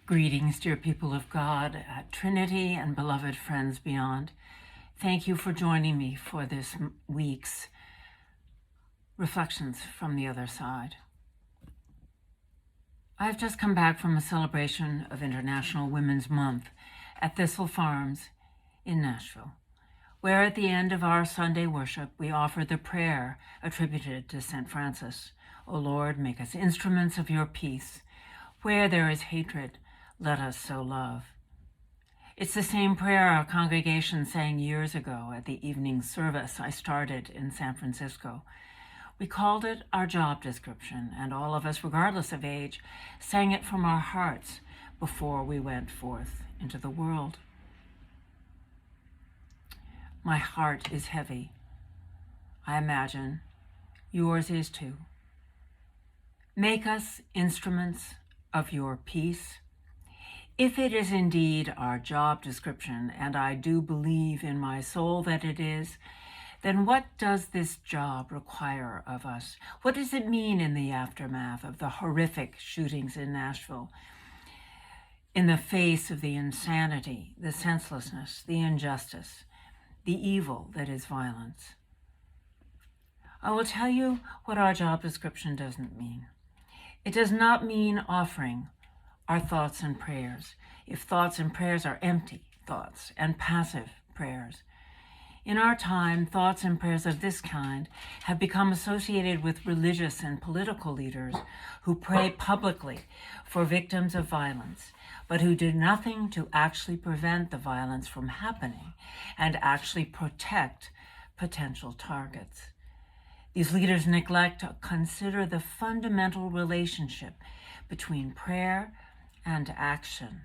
Greetings, dear people of God at Trinity and beloved friends beyond. Thank you for joining me for this week's Reflections from the Other Side. I've just come back from a celebration of International Women's Month at Thistle Farms in Nashville, where at the end of our Sunday worship, we offered the prayer attributed to St. Francis, "O Lord, make us instruments of your peace. Where there is hatred, let us sow love." It's the same prayer our congregation sang years ago at the evening service I started in San Francisco. We called it our job description, and all of us, regardless of age, sang it from our hearts before we went forth into the world. My heart is heavy. I imagine yours is too. Make us instruments of your peace. If it is indeed our job description, and I do believe in my soul that it is, then what does this job require of us? What does it mean in the aftermath of the horrific shootings in Nashville? In the face of the insanity, the senselessness, the injustice, the evil that is violence. I will tell you what our job description doesn't mean. It does not mean offering our thoughts and prayers, if thoughts and prayers are empty thoughts and passive prayers. In our time, thoughts and prayers of this kind have become associated with religious and political leaders who pray publicly for victims of violence, but who do nothing to actually prevent the violence from happening and actually protect potential targets. These leaders neglect to consider the fundamental relationship between prayer and action.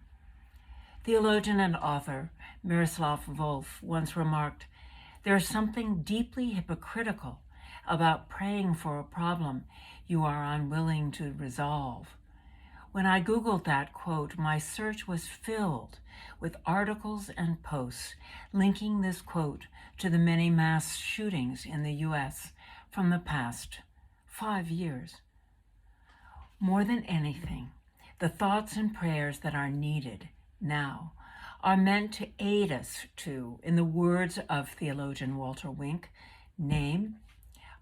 Theologian and author Miroslav Volf once remarked, "There is something deeply hypocritical about praying for a problem you are unwilling to resolve." When I Googled that quote, my search was filled with articles and posts linking this quote to the many mass shootings in the U.S. from the past 5 years. More than anything, the thoughts and prayers that are needed now are meant to aid us to, in the words of theologian Walter Wink, name,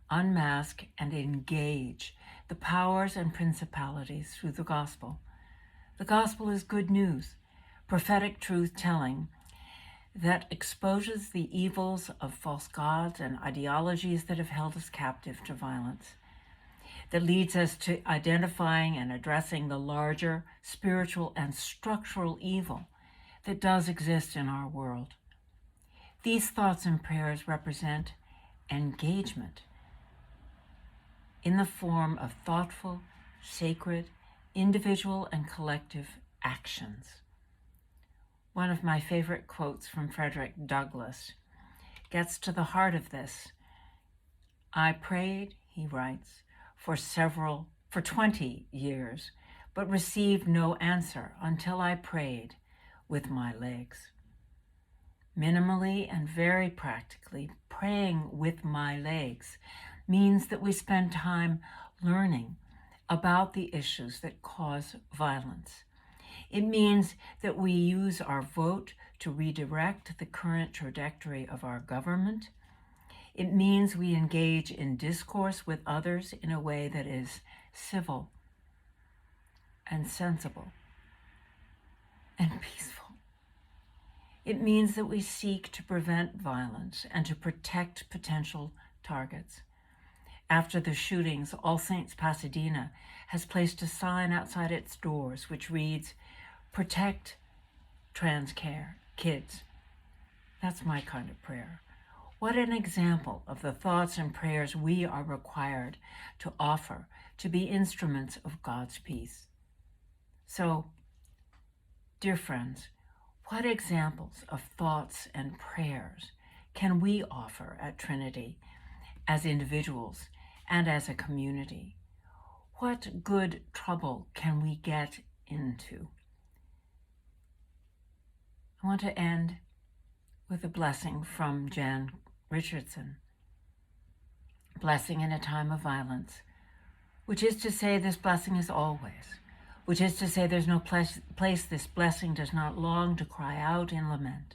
unmask, and engage the powers and principalities through the gospel. The gospel is good news, prophetic truth-telling that exposes the evils of false gods and ideologies that have held us captive to violence, that leads us to identifying and addressing the larger spiritual and structural evil that does exist in our world. These thoughts and prayers represent engagement in the form of thoughtful, sacred, individual, and collective actions. One of my favorite quotes from Frederick Douglass gets to the heart of this. "I prayed," he writes, for 20 years, but received no answer until I prayed with my legs." Minimally and very practically, praying with my legs means that we spend time learning about the issues that cause violence. It means that we use our vote to redirect the current trajectory of our government. It means we engage in discourse with others in a way that is civil and sensible and peaceful. It means that we seek to prevent violence and to protect potential targets. After the shootings, All Saints Pasadena has placed a sign outside its doors which reads, "Protect trans kids." That's my kind of prayer. What an example of the thoughts and prayers we are required to offer to be instruments of God's peace. So, dear friends, what examples of thoughts and prayers can we offer at Trinity as individuals and as a community? What good trouble can we get into? I want to end with a blessing from Jan Richardson. Blessing in a time of violence, which is to say this blessing is always. which is to say there's no place this blessing does not long to cry out in lament,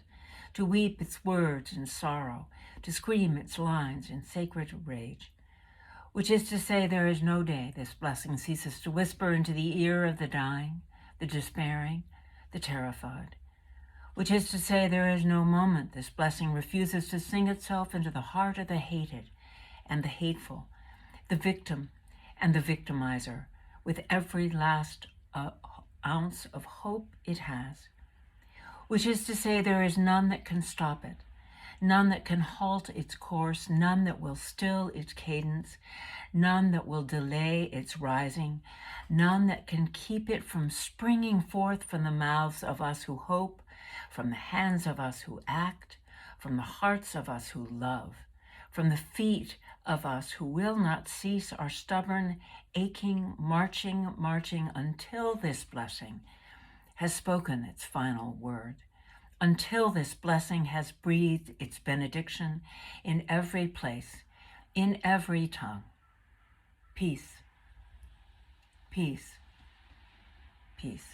to weep its words in sorrow, to scream its lines in sacred rage, which is to say there is no day this blessing ceases to whisper into the ear of the dying, the despairing, the terrified, which is to say there is no moment this blessing refuses to sing itself into the heart of the hated and the hateful, the victim and the victimizer, with every last ounce of hope it has, which is to say there is none that can stop it, none that can halt its course, none that will still its cadence, none that will delay its rising, none that can keep it from springing forth from the mouths of us who hope, from the hands of us who act, from the hearts of us who love, from the feet of us who will not cease our stubborn, aching, marching until this blessing has spoken its final word, until this blessing has breathed its benediction in every place, in every tongue. Peace, peace, peace.